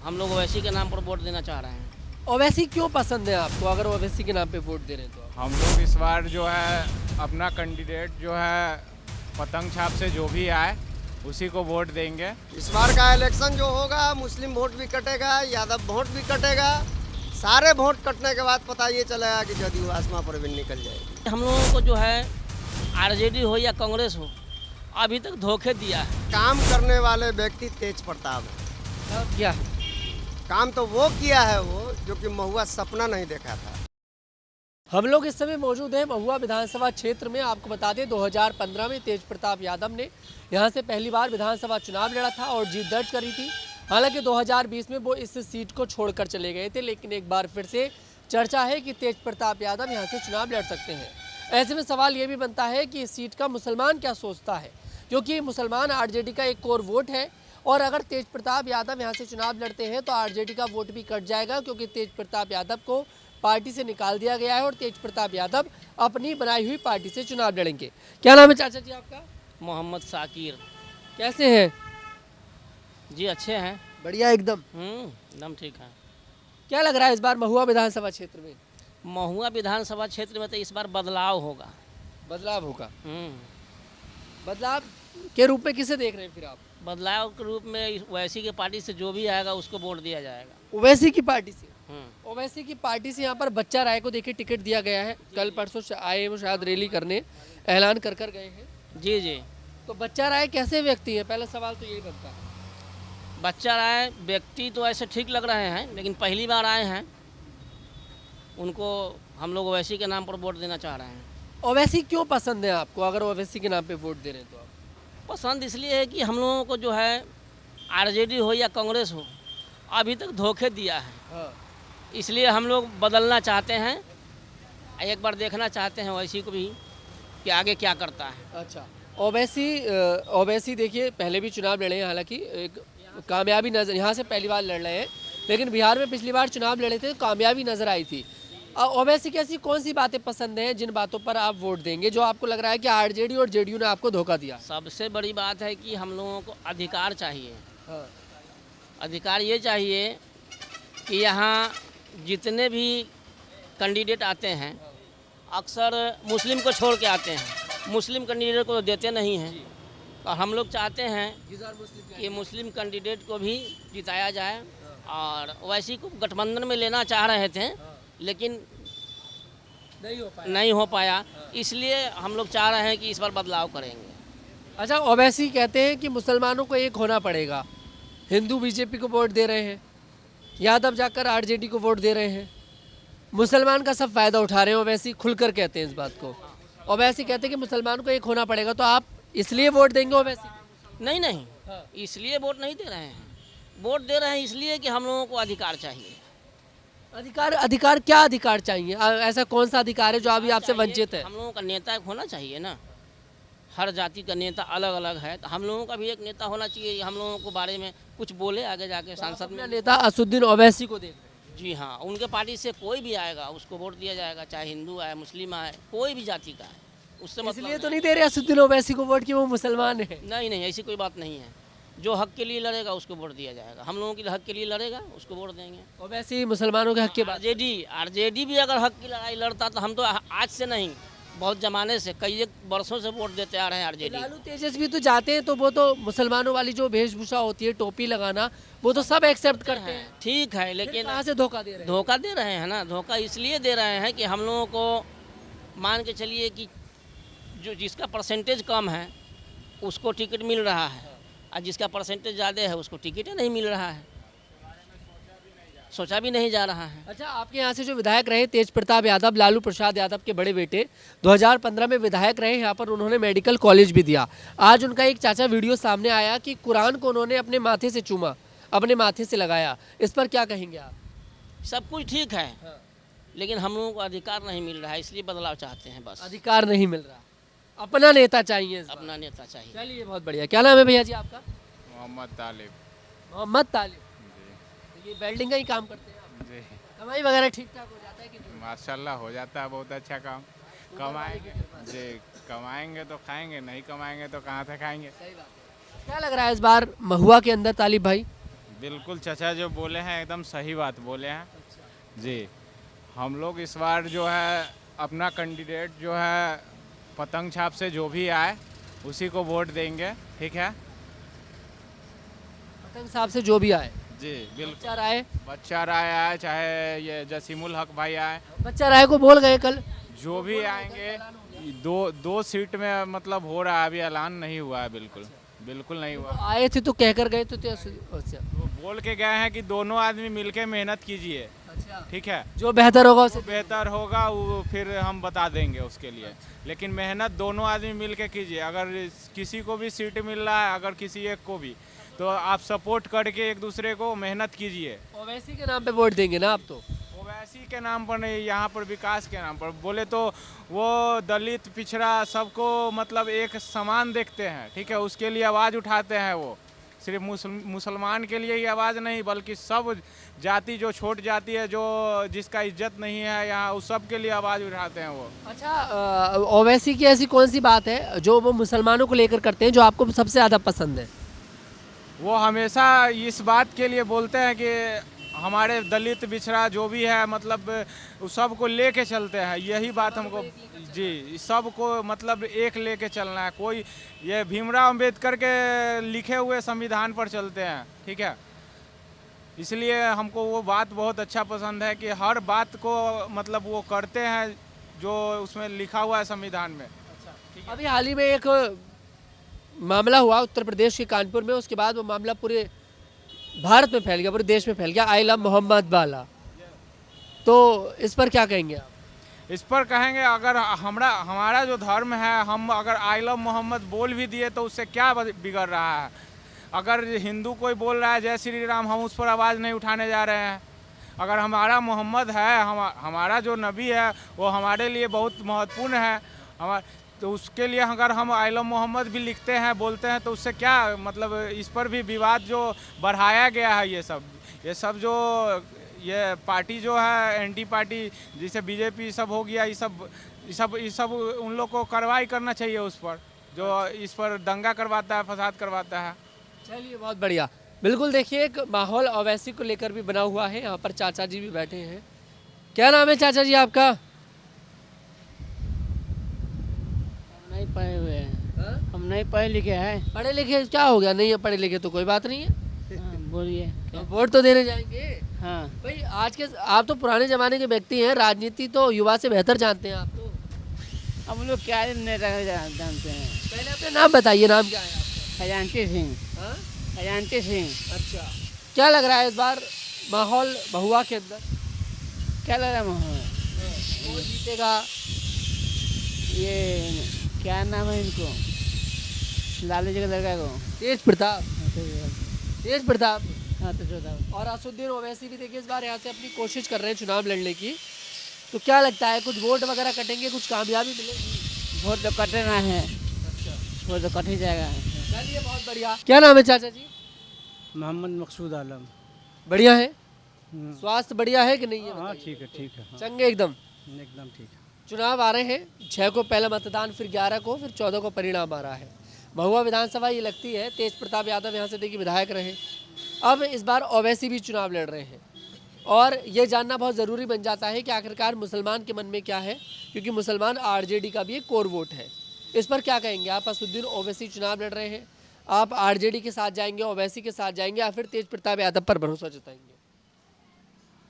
हम लोग ओवैसी के नाम पर वोट देना चाह रहे हैं। ओवैसी क्यों पसंद है आपको, अगर ओवैसी के नाम पे वोट दे रहे हैं तो आप? हम लोग इस बार जो है अपना कैंडिडेट जो है पतंग छाप से जो भी आए उसी को वोट देंगे। इस बार का इलेक्शन जो होगा, मुस्लिम वोट भी कटेगा, यादव वोट भी कटेगा। सारे वोट कटने के बाद पता ये चलेगा कि जदयू आसमां पर भी निकल जाएगी। हम लोगों को जो है आरजेडी हो या कांग्रेस हो, अभी तक धोखे दिया है। काम करने वाले व्यक्ति तेज प्रताप है। क्या काम तो वो किया है वो जो कि महुआ सपना नहीं देखा था। हम लोग इस समय मौजूद हैं महुआ विधानसभा क्षेत्र में। आपको बता दें 2015 में तेज प्रताप यादव ने यहां से पहली बार विधानसभा चुनाव लड़ा था और जीत दर्ज करी थी। हालांकि 2020 में वो इस सीट को छोड़कर चले गए थे, लेकिन एक बार फिर से चर्चा है कि तेज प्रताप यादव यहां से चुनाव लड़ सकते हैं। ऐसे में सवाल ये भी बनता है कि इस सीट का मुसलमान क्या सोचता है, क्योंकि मुसलमान आरजेडी का एक कोर वोट है और अगर तेज प्रताप यादव यहाँ से चुनाव लड़ते हैं तो आरजेडी का वोट भी कट जाएगा, क्योंकि तेज प्रताप यादव को पार्टी से निकाल दिया गया है और तेज प्रताप यादव अपनी बनाई हुई पार्टी से चुनाव लड़ेंगे। क्या नाम है चाचा जी आपका? मोहम्मद साकिर। कैसे हैं? जी अच्छे हैं। बढ़िया एकदम। एकदम ठीक है। क्या लग रहा है इस बार महुआ विधानसभा क्षेत्र में? महुआ विधानसभा क्षेत्र में तो इस बार बदलाव होगा। बदलाव होगा। हम्म। बदलाव के रूप में किसे देख रहे हैं फिर आप? बदलाव के रूप में ओवैसी की पार्टी से जो भी आएगा उसको वोट दिया जाएगा। ओवैसी की पार्टी से? हम्म। ओवैसी की पार्टी से यहाँ पर बच्चा राय को देखिए टिकट दिया गया है। कल परसों आए वो शायद रैली करने ऐलान कर गए हैं। जी जी। तो बच्चा राय कैसे व्यक्ति है, पहला सवाल तो यही बनता है। बच्चा राय व्यक्ति तो ऐसे ठीक लग रहे हैं, लेकिन पहली बार आए हैं, उनको हम लोग ओवैसी के नाम पर वोट देना चाह रहे हैं। ओवैसी क्यों पसंद है आपको, अगर ओवैसी के नाम पे वोट दे रहे हैं तो आप? पसंद इसलिए है कि हम लोगों को जो है आरजेडी हो या कांग्रेस हो, अभी तक धोखे दिया है। हाँ। इसलिए हम लोग बदलना चाहते हैं, एक बार देखना चाहते हैं ओवैसी को भी कि आगे क्या करता है। अच्छा, ओवैसी देखिए पहले भी चुनाव लड़े हैं, हालांकि एक कामयाबी नजर यहाँ से पहली बार लड़ रहे हैं, लेकिन बिहार में पिछली बार चुनाव लड़े थे तो कामयाबी नजर आई थी। ओवैसी की ऐसी कौन सी बातें पसंद हैं जिन बातों पर आप वोट देंगे, जो आपको लग रहा है कि आरजेडी और जेडीयू ने आपको धोखा दिया? सबसे बड़ी बात है कि हम लोगों को अधिकार चाहिए। हाँ। अधिकार ये चाहिए कि यहाँ जितने भी कैंडिडेट आते हैं अक्सर मुस्लिम को छोड़ के आते हैं, मुस्लिम कैंडिडेट को देते नहीं हैं। और हम लोग चाहते हैं कि मुस्लिम कैंडिडेट को भी जिताया जाए। और ओवैसी को गठबंधन में लेना चाह रहे थे, लेकिन नहीं हो पाया। इसलिए हम लोग चाह रहे हैं कि इस बार बदलाव करेंगे। अच्छा, ओवैसी कहते हैं कि मुसलमानों को एक होना पड़ेगा। हिंदू बीजेपी को वोट दे रहे हैं, यादव जाकर आरजेडी को वोट दे रहे हैं, मुसलमान का सब फायदा उठा रहे हैं। ओवैसी खुलकर कहते हैं इस बात को। ओवैसी कहते हैं कि मुसलमानों को एक होना पड़ेगा, तो आप इसलिए वोट देंगे ओवैसी? नहीं नहीं, इसलिए वोट नहीं दे रहे हैं। वोट दे रहे हैं इसलिए कि हम लोगों को अधिकार चाहिए। अधिकार क्या अधिकार चाहिए? ऐसा कौन सा अधिकार है जो अभी आपसे वंचित है? हम लोगों का नेता एक होना चाहिए ना। हर जाति का नेता अलग अलग है, तो हम लोगों का भी एक नेता होना चाहिए। हम लोगों को बारे में कुछ बोले आगे जाके सांसद में। नेता असुद्दीन ओवैसी को देख रहे हैं? जी हाँ, उनके पार्टी से कोई भी आएगा उसको वोट दिया जाएगा, चाहे हिंदू आए, मुस्लिम आए, कोई भी जाति का है, उससे मतलब इसलिए तो नहीं दे रहे असुद्दीन ओवैसी को वोट कि वो मुसलमान है? नहीं नहीं, ऐसी कोई बात नहीं है। जो हक के लिए लड़ेगा उसको वोट दिया जाएगा। हम लोगों के हक के लिए लड़ेगा उसको वोट देंगे। ओवैसी मुसलमानों के हक के बाद आरजेडी भी अगर हक की लड़ाई लड़ता तो हम तो आज से नहीं, बहुत जमाने से कई वर्षों से वोट देते आ रहे हैं आरजेडी। लालू तेजस्वी तो जाते हैं तो वो तो मुसलमानों वाली जो वेशभूषा होती है, टोपी लगाना, वो तो सब एक्सेप्ट करते हैं। ठीक है, लेकिन कहाँ से धोखा दे रहे हैं? धोखा दे रहे हैं ना। धोखा इसलिए दे रहे हैं कि हम लोगों को मान के चलिए कि जो जिसका परसेंटेज कम है उसको टिकट मिल रहा है, और जिसका परसेंटेज ज़्यादा है उसको टिकट ही नहीं मिल रहा है, सोचा भी नहीं जा रहा है। अच्छा, आपके यहाँ से जो विधायक रहे तेज प्रताप यादव, लालू प्रसाद यादव के बड़े बेटे, 2015 में विधायक रहे, यहाँ पर उन्होंने मेडिकल कॉलेज भी दिया। आज उनका एक चाचा वीडियो सामने आया कि कुरान को उन्होंने अपने माथे से चूमा, अपने माथे से लगाया। इस पर क्या कहेंगे आप? सब कुछ ठीक है, लेकिन हम लोगों को अधिकार नहीं मिल रहा है, इसलिए बदलाव चाहते हैं। बस अधिकार नहीं मिल रहा, अपना नेता चाहिए। अपना नेता चाहिए। चलिए, बहुत बढ़िया। क्या नाम है भैया जी आपका? मोहम्मद तालिब। मोहम्मद तालिब। जी ये वेल्डिंग का ही काम करते हैं आप? जी, कमाई वगैरह ठीक ठाक हो जाता है कि नहीं? माशाल्लाह हो जाता है, बहुत अच्छा काम। कमाएंगे जी, कमाएंगे तो खाएंगे, नहीं कमाएंगे तो कहाँ से खाएंगे। सही बात है। क्या लग रहा है इस बार महुआ के अंदर तालिब भाई? बिल्कुल चाचा जो बोले हैं एकदम सही बात बोले हैं जी। हम लोग इस बार जो है अपना कैंडिडेट जो है पतंग छाप से जो भी आए उसी को वोट देंगे, ठीक है पतंग साहब से जो भी आए, जी। बिल्कुल बच्चा राय, बच्चा राय आए चाहे ये जसीमुल हक भाई आए, बच्चा राय को बोल गए कल। जो भी आएंगे। दो सीट में मतलब हो रहा है, अभी ऐलान नहीं हुआ है, बिल्कुल बिल्कुल नहीं हुआ। आए थे तो कहकर गए तो अच्छा तो बोल के गए हैं कि दोनों आदमी मिलके मेहनत कीजिए, अच्छा, ठीक है, जो बेहतर होगा उसे बेहतर होगा वो फिर हम बता देंगे उसके लिए। लेकिन मेहनत दोनों आदमी मिल के कीजिए। अगर किसी को भी सीट मिल रहा है, अगर किसी एक को भी, तो आप सपोर्ट करके एक दूसरे को मेहनत कीजिए। ओवैसी के नाम पे वोट देंगे ना आप तो? ओवैसी के नाम पर नहीं, यहाँ पर विकास के नाम पर बोले तो वो दलित पिछड़ा सबको मतलब एक समान देखते हैं, ठीक है, उसके लिए आवाज़ उठाते हैं। वो सिर्फ मुसलमान के लिए ही आवाज़ नहीं, बल्कि सब जाति जो छोट जाति है, जो जिसका इज्जत नहीं है यहाँ, उस सब के लिए आवाज़ उठाते हैं वो। अच्छा, ओवैसी की ऐसी कौन सी बात है जो वो मुसलमानों को लेकर करते हैं जो आपको सबसे ज़्यादा पसंद है? वो हमेशा इस बात के लिए बोलते हैं कि हमारे दलित बिछड़ा जो भी है मतलब उस सब को लेके चलते हैं। यही बात हमको जी, सबको मतलब एक लेके चलना है। कोई ये भीमराव अंबेडकर के लिखे हुए संविधान पर चलते हैं, ठीक है, इसलिए हमको वो बात बहुत अच्छा पसंद है कि हर बात को मतलब वो करते हैं जो उसमें लिखा हुआ है संविधान में। अभी हाल ही में एक मामला हुआ उत्तर प्रदेश के कानपुर में, उसके बाद वो मामला पूरे भारत में फैल गया, पूरे देश में फैल गया, आई लव मोहम्मद वाला। तो इस पर क्या कहेंगे आप? इस पर कहेंगे अगर हमारा जो धर्म है, हम अगर आई लव मोहम्मद बोल भी दिए तो उससे क्या बिगड़ रहा है। अगर हिंदू कोई बोल रहा है जय श्री राम, हम उस पर आवाज़ नहीं उठाने जा रहे हैं। अगर हमारा मोहम्मद है, हमारा जो नबी है वो हमारे लिए बहुत महत्वपूर्ण है, तो उसके लिए अगर हम आई लव मोहम्मद भी लिखते हैं, बोलते हैं, तो उससे क्या मतलब इस पर भी विवाद जो बढ़ाया गया है, ये सब जो ये पार्टी जो है एंटी पार्टी जैसे बीजेपी सब हो गया, ये सब उन लोग को कार्रवाई करना चाहिए उस पर, जो इस पर दंगा करवाता है, फसाद करवाता है। चलिए, बहुत बढ़िया। बिल्कुल, देखिए एक माहौल ओवैसी को लेकर भी बना हुआ है। यहाँ पर चाचा जी भी बैठे हैं। क्या नाम है चाचा जी आपका? नहीं पढ़े हुए हैं, हाँ? हम नहीं पढ़े लिखे हैं। पढ़े लिखे क्या हो गया? नहीं है पढ़े लिखे तो कोई बात नहीं है, बोलिए। तो वोट तो देने जाएंगे। हाँ, भाई आज के आप तो पुराने जमाने के व्यक्ति हैं, राजनीति तो युवा से बेहतर जानते हैं आप तो। हम लोग क्या जानते हैं। पहले अपने नाम बताइए, नाम क्या है आपका? खजानची सिंह। हाँ? खजानची सिंह। अच्छा, क्या लग रहा है इस बार माहौल महुआ के अंदर? क्या लग रहा है माहौल? कौन जीतेगा? ये क्या नाम है इनको, लालू जी का लड़का को? तेज प्रताप। तेज प्रताप हाँ तो जो था। और असुद्दीन ओवैसी भी देखिए इस बार यहाँ से अपनी कोशिश कर रहे हैं चुनाव लड़ने की। तो क्या लगता है कुछ वोट वगैरह कटेंगे, कुछ कामयाबी मिलेगी? वोट तो कटना है, वोट तो कट ही जाएगा। चलिए, बहुत बढ़िया। क्या नाम है चाचा जी? मोहम्मद मकसूद आलम। बढ़िया है, स्वास्थ्य बढ़िया है कि नहीं है? हाँ ठीक है, ठीक है, हाँ, चंगे एकदम। एकदम ठीक है। चुनाव आ रहे हैं, 6 को पहला मतदान, फिर 11 को, फिर 14 को परिणाम आ रहा है। महुआ विधानसभा ये लगती है, तेज प्रताप यादव यहाँ से देखिए विधायक रहे, अब इस बार ओवैसी भी चुनाव लड़ रहे हैं। और ये जानना बहुत ज़रूरी बन जाता है कि आखिरकार मुसलमान के मन में क्या है, क्योंकि मुसलमान आरजेडी का भी एक कोर वोट है। इस पर क्या कहेंगे आप? असुद्दीन ओवैसी चुनाव लड़ रहे हैं, आप आरजेडी के साथ जाएंगे, ओवैसी के साथ जाएंगे, या फिर तेज प्रताप यादव पर भरोसा जताएंगे?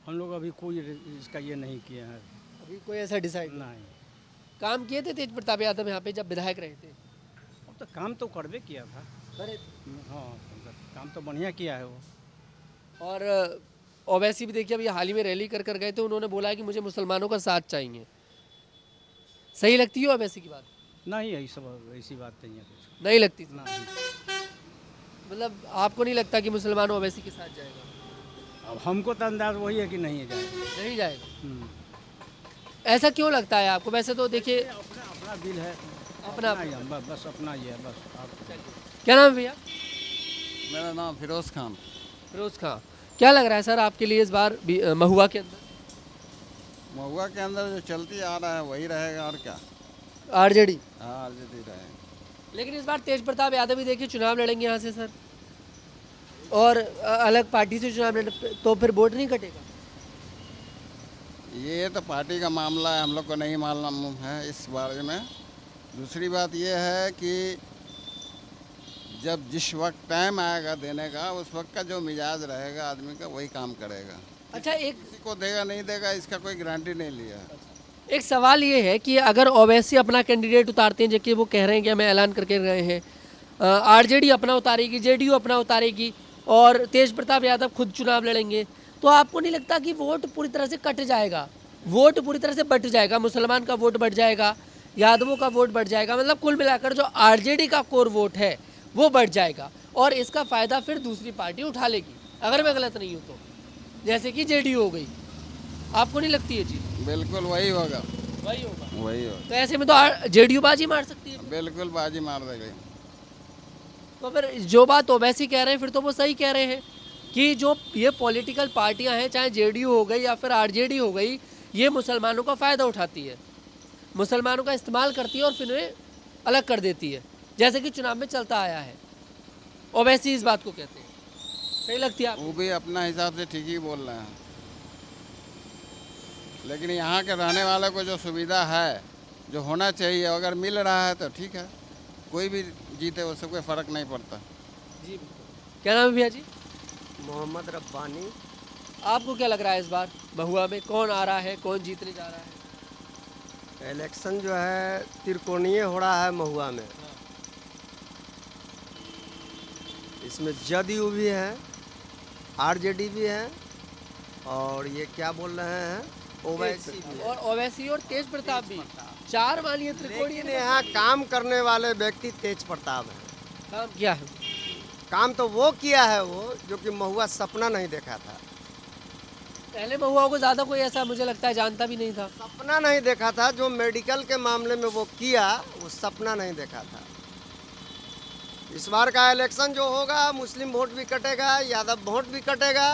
हम लोग अभी कोई इसका ये नहीं किया है, अभी कोई ऐसा डिसाइड नहीं। काम किए थे तेज प्रताप यादव यहाँ पे जब विधायक रहे थे? अब तो काम तो करबे किया था। हाँ, काम तो बढ़िया किया है वो। और ओवैसी भी देखिए अभी हाल ही में रैली कर गए थे, उन्होंने बोला है कि मुझे मुसलमानों का साथ चाहिए। सही लगती है ओवैसी की बात? नहीं, ऐसी बात नहीं है कुछ। नहीं लगती? नहीं, मतलब आपको नहीं लगता कि मुसलमान ओवैसी के साथ जाएगा? अब हमको तो अंदाज वही है कि नहीं जाएगा। नहीं जाएगा। ऐसा क्यों लगता है आपको? वैसे तो देखिए अपना दिल है, अपना ही है, बस अपना ही है बस। क्या नाम है भैया? मेरा नाम फिरोज़ खान। फिरोज खान। क्या लग रहा है सर आपके लिए इस बार महुआ के अंदर? महुआ के अंदर जो चलती आ रहा है वही रहेगा, और क्या। आरजेडी। हाँ, आरजेडी रहेगा। लेकिन इस बार तेज प्रताप यादव भी देखिए चुनाव लड़ेंगे यहाँ से सर। और अलग पार्टी से चुनाव लड़ तो फिर वोट नहीं कटेगा? ये तो पार्टी का मामला है, हम लोग को नहीं मालूम है इस बारे में। दूसरी बात ये है कि जब जिस वक्त टाइम आएगा देने का, उस वक्त का जो मिजाज रहेगा आदमी का वही काम करेगा। अच्छा, एक किसी को देगा नहीं देगा इसका कोई गारंटी नहीं लिया। एक सवाल ये है कि अगर ओवैसी अपना कैंडिडेट उतारते हैं, जबकि वो कह रहे हैं कि हमें ऐलान करके गए हैं, आरजेडी अपना उतारेगी, जेडीयू अपना उतारेगी और तेज प्रताप यादव खुद चुनाव लड़ेंगे, तो आपको नहीं लगता कि वोट पूरी तरह से कट जाएगा, वोट पूरी तरह से बट जाएगा, मुसलमान का वोट बढ़ जाएगा, यादवों का वोट बढ़ जाएगा, मतलब कुल मिलाकर जो आरजेडी का कोर वोट है वो बढ़ जाएगा और इसका फ़ायदा फिर दूसरी पार्टी उठा लेगी, अगर मैं गलत नहीं हूँ तो, जैसे कि जेडीयू हो गई। आपको नहीं लगती है जी? बिल्कुल वही होगा, वही होगा। वही होगा, तो ऐसे में तो जेडीयू बाजी मार सकती है। बिल्कुल बाजी मार देगी। तो फिर जो बात ओवैसी कह रहे हैं फिर तो वो सही कह रहे हैं कि जो ये पॉलिटिकल पार्टियां हैं, चाहे जेडीयू हो गई या फिर आरजेडी हो गई, ये मुसलमानों का फ़ायदा उठाती है, मुसलमानों का इस्तेमाल करती है और फिर उन्हें अलग कर देती है, जैसे कि चुनाव में चलता आया है। ओवैसी इस बात को कहते हैं। सही लगती है आपको? वो भी अपना हिसाब से ठीक ही बोल रहे हैं, लेकिन यहाँ के रहने वाले को जो सुविधा है, जो होना चाहिए, अगर मिल रहा है तो ठीक है, कोई भी जीते उससे कोई फ़र्क नहीं पड़ता। जी बिल्कुल। क्या नाम है भैया जी? मोहम्मद रब्बानी। आपको क्या लग रहा है इस बार महुआ में कौन आ रहा है, कौन जीतने जा रहा है? इलेक्शन जो है त्रिकोणीय हो रहा है महुआ में। इसमें जदयू भी है, आरजेडी भी है और ये क्या बोल रहे हैं, ओवैसी भी है। और ओवैसी और तेज प्रताप भी, चार मानिए त्रिकोणीय लेकिन यहाँ काम करने वाले व्यक्ति तेज प्रताप है। काम किया है। काम तो वो किया है वो जो कि महुआ सपना नहीं देखा था। पहले महुआओं को ज़्यादा कोई ऐसा मुझे लगता है जानता भी नहीं था। सपना नहीं देखा था, जो मेडिकल के मामले में वो किया, वो सपना नहीं देखा था। इस बार का इलेक्शन जो होगा, मुस्लिम वोट भी कटेगा, यादव वोट भी कटेगा,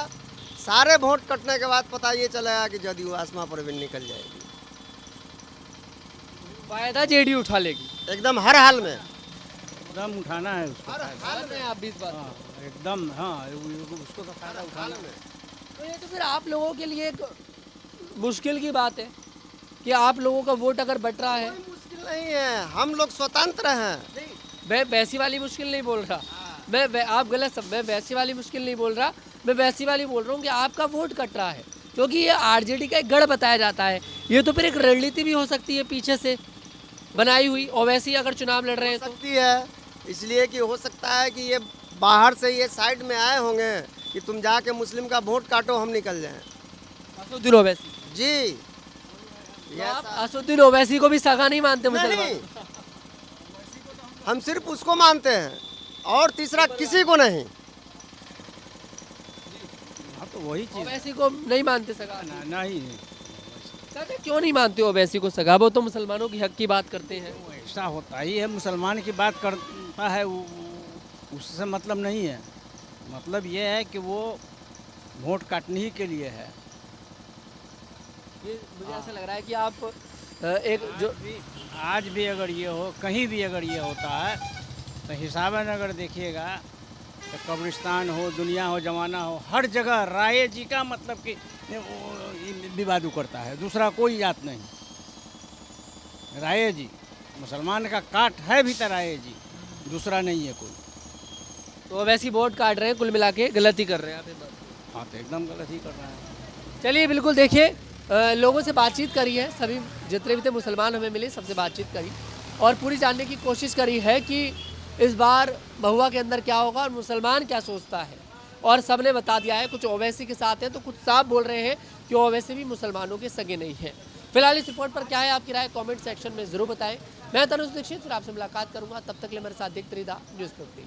सारे वोट कटने के बाद पता ये चलेगा कि जदयू आसमां पर भी निकल जाएगी। फायदा जेडीयू उठा लेगी एकदम हर हाल में, एकदम उठाना है उसको, हर हाल में। आप भी इस बात हाँ एकदम, हाँ उसको तो फायदा उठाना है। तो ये तो फिर आप लोगों के लिए एक मुश्किल की बात है कि आप लोगों का वोट अगर बट रहा है। कोई मुश्किल नहीं है, हम लोग स्वतंत्र हैं। मैं वैसी वाली मुश्किल नहीं बोल रहा, आप गलत सब, मैं वैसी वाली मुश्किल नहीं बोल रहा, मैं वैसी वाली बोल रहा हूँ कि आपका वोट कट रहा है क्योंकि ये आरजेडी का एक गढ़ बताया जाता है। ये तो फिर एक रणनीति भी हो सकती है पीछे से बनाई हुई, ओवैसी अगर चुनाव लड़ रहे हैं तो। सकती है, इसलिए कि हो सकता है कि ये बाहर से ये साइड में आए होंगे कि तुम जाके मुस्लिम का वोट काटो, हम निकल जाएं। असदुद्दीन ओवैसी जी, तो आप असदुद्दीन ओवैसी को भी सगा नहीं मानते मुसलमान? नहीं, हम सिर्फ उसको मानते हैं और तीसरा किसी को नहीं। हाँ तो वही चीज़ ओवैसी को नहीं मानते सगा? नहीं, कहते क्यों नहीं मानते ओवैसी को सगा? वो तो मुसलमानों की हक की बात करते हैं। ऐसा होता ही है, मुसलमान की बात करता है उससे मतलब नहीं है, मतलब ये है कि वो वोट काटने ही के लिए है। ये मुझे ऐसा लग रहा है कि आप एक जो आज भी अगर ये हो, कहीं भी अगर ये होता है तो हिसाबन अगर देखिएगा तो कब्रिस्तान हो, दुनिया हो, जमाना हो, हर जगह राय जी का मतलब कि विवाद करता है, दूसरा कोई जात नहीं। राय जी मुसलमान का काट है भीतर, राय जी दूसरा नहीं है कोई। तो ओवैसी वोट काट रहे हैं, कुल मिला के गलत ही कर रहे हैं आप ये बात। हाँ तो एकदम गलत ही कर रहा है। चलिए बिल्कुल, देखिए लोगों से बातचीत करी है, सभी जितने भी थे मुसलमान हमें मिले, सबसे बातचीत करी और पूरी जानने की कोशिश करी है कि इस बार महुआ के अंदर क्या होगा और मुसलमान क्या सोचता है, और सब ने बता दिया है। कुछ ओवैसी के साथ हैं तो कुछ साफ बोल रहे हैं कि ओवैसी भी मुसलमानों के सगे नहीं हैं। फिलहाल इस रिपोर्ट पर क्या है आपकी राय, कमेंट सेक्शन में ज़रूर बताएं। मैं तनुज दीक्षित फिर आपसे मुलाकात करूंगा, तब तक के लिए मेरे साथ देखते रहिए न्यूज़ 15।